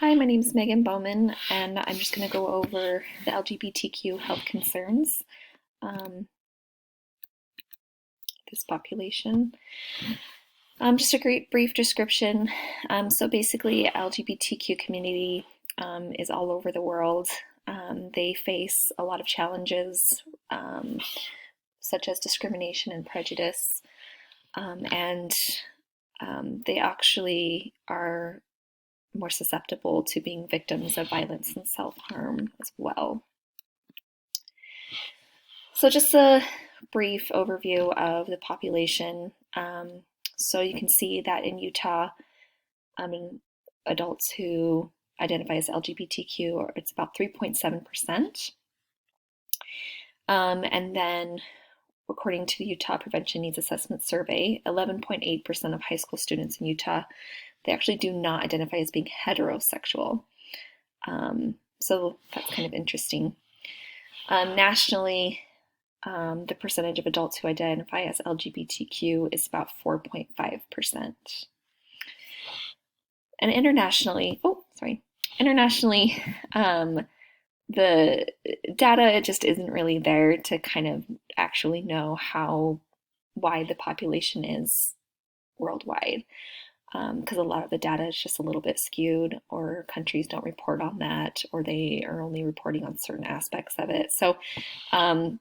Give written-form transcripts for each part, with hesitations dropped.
Hi, my name is Megan Bowman, and I'm just going to go over the LGBTQ health concerns, um, this population. Just a great brief description. So basically, LGBTQ community is all over the world. They face a lot of challenges, such as discrimination and prejudice, and they actually are more susceptible to being victims of violence and self-harm as well. So just a brief overview of the population. So you can see that in Utah, adults who identify as LGBTQ, it's about 3.7%. And then according to the Utah Prevention Needs Assessment Survey, 11.8% of high school students in Utah, they actually do not identify as being heterosexual. So that's kind of interesting. Nationally, the percentage of adults who identify as LGBTQ is about 4.5%. And internationally, the data just isn't really there to kind of actually know how wide the population is worldwide. Because a lot of the data is just a little bit skewed, or countries don't report on that, or they are only reporting on certain aspects of it. So I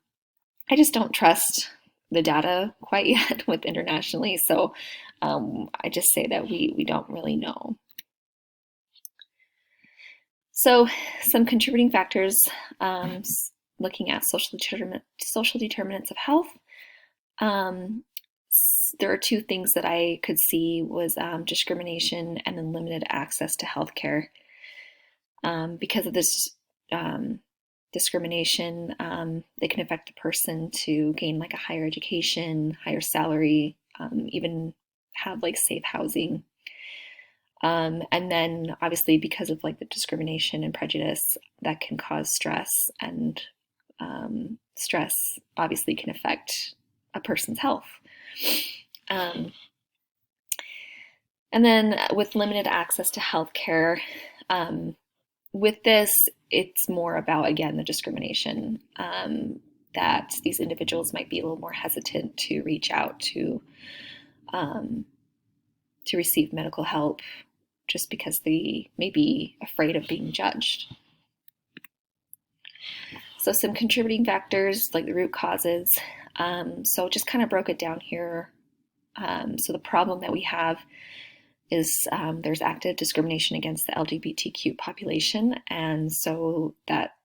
just don't trust the data quite yet with internationally. So I just say that we don't really know. So some contributing factors, looking at social determinants of health. There are two things that I could see was discrimination and then limited access to healthcare. Because of this discrimination, they can affect a person to gain like a higher education, higher salary, even have like safe housing. And then obviously because of like the discrimination and prejudice, that can cause stress, and stress obviously can affect a person's health. And then with limited access to healthcare, with this, it's more about, again, the discrimination, that these individuals might be a little more hesitant to reach out to receive medical help just because they may be afraid of being judged. So some contributing factors, like the root causes. So just kind of broke it down here. So the problem that we have is there's active discrimination against the LGBTQ population, and so that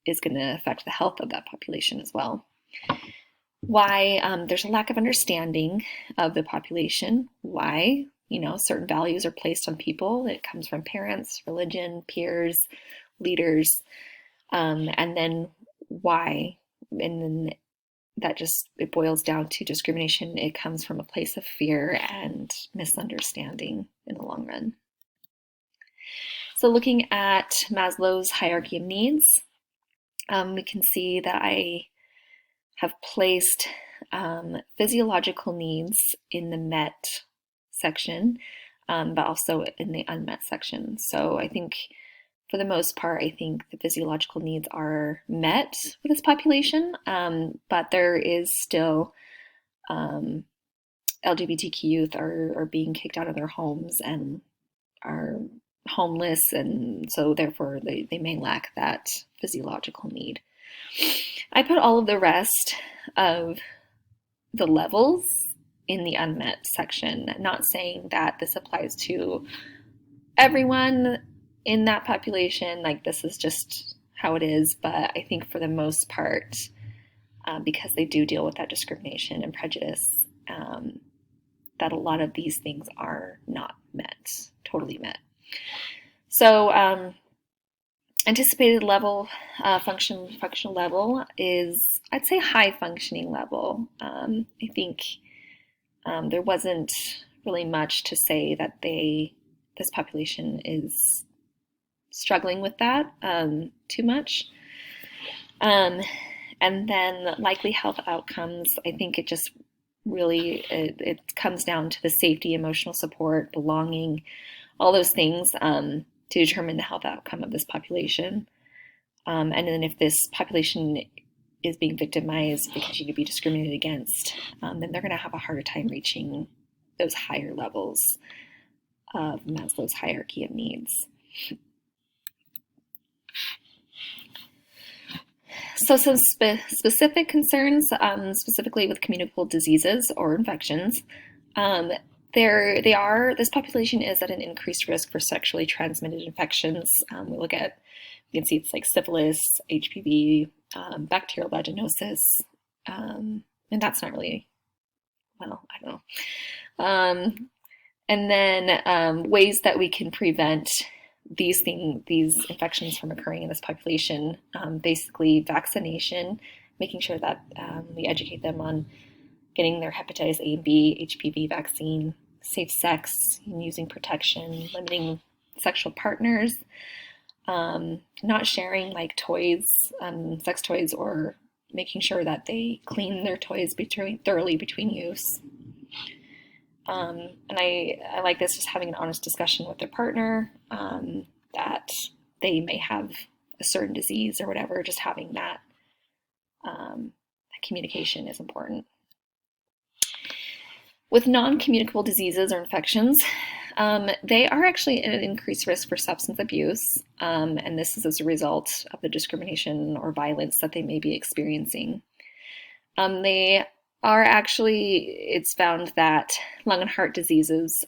is going to affect the health of that population as well. Why? There's a lack of understanding of the population. Why? Certain values are placed on people. It comes from parents, religion, peers, leaders, and then why? And then it boils down to discrimination. It comes from a place of fear and misunderstanding in the long run. So looking at Maslow's hierarchy of needs, we can see that I have placed physiological needs in the met section, but also in the unmet section. So I think for the most part, I think the physiological needs are met with this population, but there is still LGBTQ youth are being kicked out of their homes and are homeless, and so therefore they may lack that physiological need. I put all of the rest of the levels in the unmet section, not saying that this applies to everyone in that population, like this is just how it is, but I think for the most part, because they do deal with that discrimination and prejudice, that a lot of these things are not met, totally met. So anticipated level, functional level is, I'd say, high functioning level. I think there wasn't really much to say that this population is struggling with that too much. And then likely health outcomes, I think it just really, it comes down to the safety, emotional support, belonging, all those things. to determine the health outcome of this population. And then if this population is being victimized, they continue to be discriminated against, then they're going to have a harder time reaching those higher levels of Maslow's hierarchy of needs. So some specific concerns, specifically with communicable diseases or infections. This population is at an increased risk for sexually transmitted infections. You can see it's like syphilis, HPV, bacterial vaginosis, and that's not really, well, I don't know. And then ways that we can prevent these infections from occurring in this population, basically vaccination, making sure that we educate them on getting their hepatitis A and B, HPV vaccine, safe sex, using protection, limiting sexual partners, not sharing like toys, sex toys, or making sure that they clean their toys thoroughly between use. And I like this, just having an honest discussion with their partner, that they may have a certain disease or whatever, just having that communication is important. With non-communicable diseases or infections, they are actually at an increased risk for substance abuse, and this is as a result of the discrimination or violence that they may be experiencing. They are actually, it's found that lung and heart diseases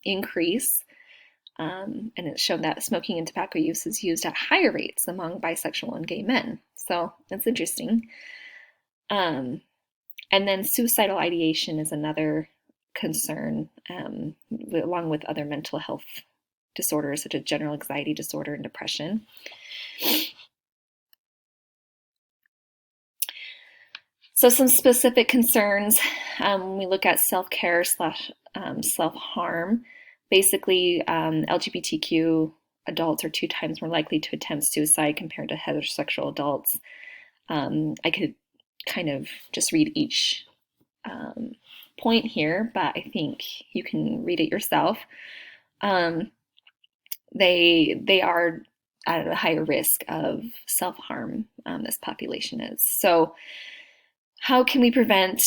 increase, and it's shown that smoking and tobacco use is used at higher rates among bisexual and gay men. So that's interesting. And then suicidal ideation is another concern, along with other mental health disorders such as general anxiety disorder and depression. So some specific concerns, when we look at self-care / self-harm, basically LGBTQ adults are 2 times more likely to attempt suicide compared to heterosexual adults. I could kind of just read each point here, but I think you can read it yourself. They are at a higher risk of self-harm, this population is. So how can we prevent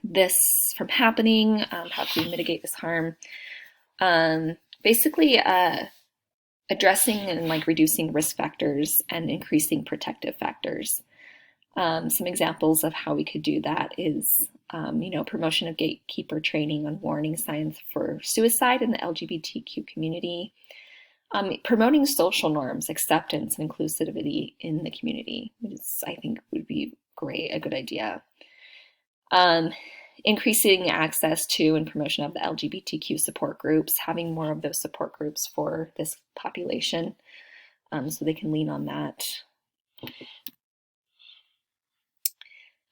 this from happening? How can we mitigate this harm? Basically, addressing and reducing risk factors and increasing protective factors. Some examples of how we could do that is, promotion of gatekeeper training on warning signs for suicide in the LGBTQ community, promoting social norms, acceptance, and inclusivity in the community, which I think would be a good idea. Increasing access to and promotion of the LGBTQ support groups, having more of those support groups for this population, so they can lean on that.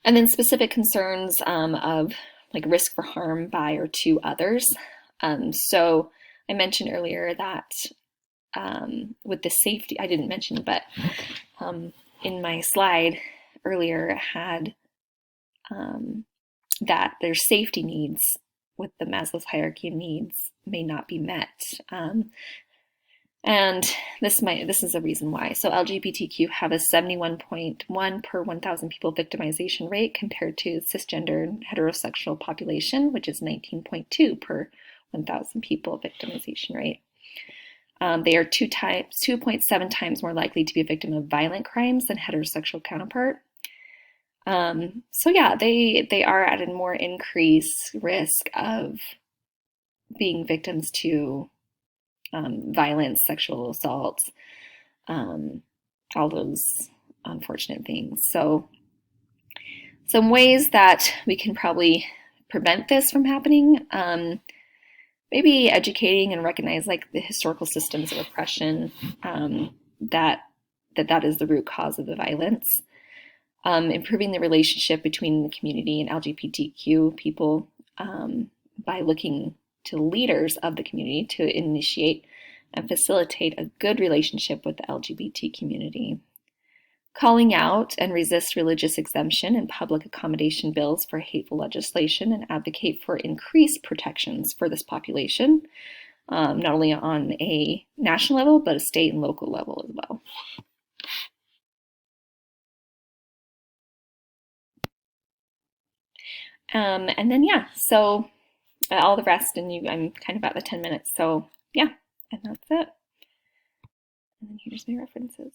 And then specific concerns of risk for harm by or to others. So I mentioned earlier that with the safety, I didn't mention, but in my slide earlier had that their safety needs with the Maslow's hierarchy of needs may not be met. And this is a reason why. So LGBTQ have a 71.1 per 1,000 people victimization rate compared to cisgender heterosexual population, which is 19.2 per 1,000 people victimization rate. They are 2.7 times more likely to be a victim of violent crimes than heterosexual counterpart. So yeah, they are at a more increased risk of being victims to violence, sexual assault, all those unfortunate things. So some ways that we can probably prevent this from happening, maybe educating and recognize the historical systems of oppression, that is the root cause of the violence. Improving the relationship between the community and LGBTQ people by looking to leaders of the community to initiate and facilitate a good relationship with the LGBT community. Calling out and resist religious exemption and public accommodation bills for hateful legislation and advocate for increased protections for this population. not only on a national level, but a state and local level as well. And then, yeah, so all the rest, and I'm kind of at the 10 minutes. So, yeah, and that's it. And then here's my references.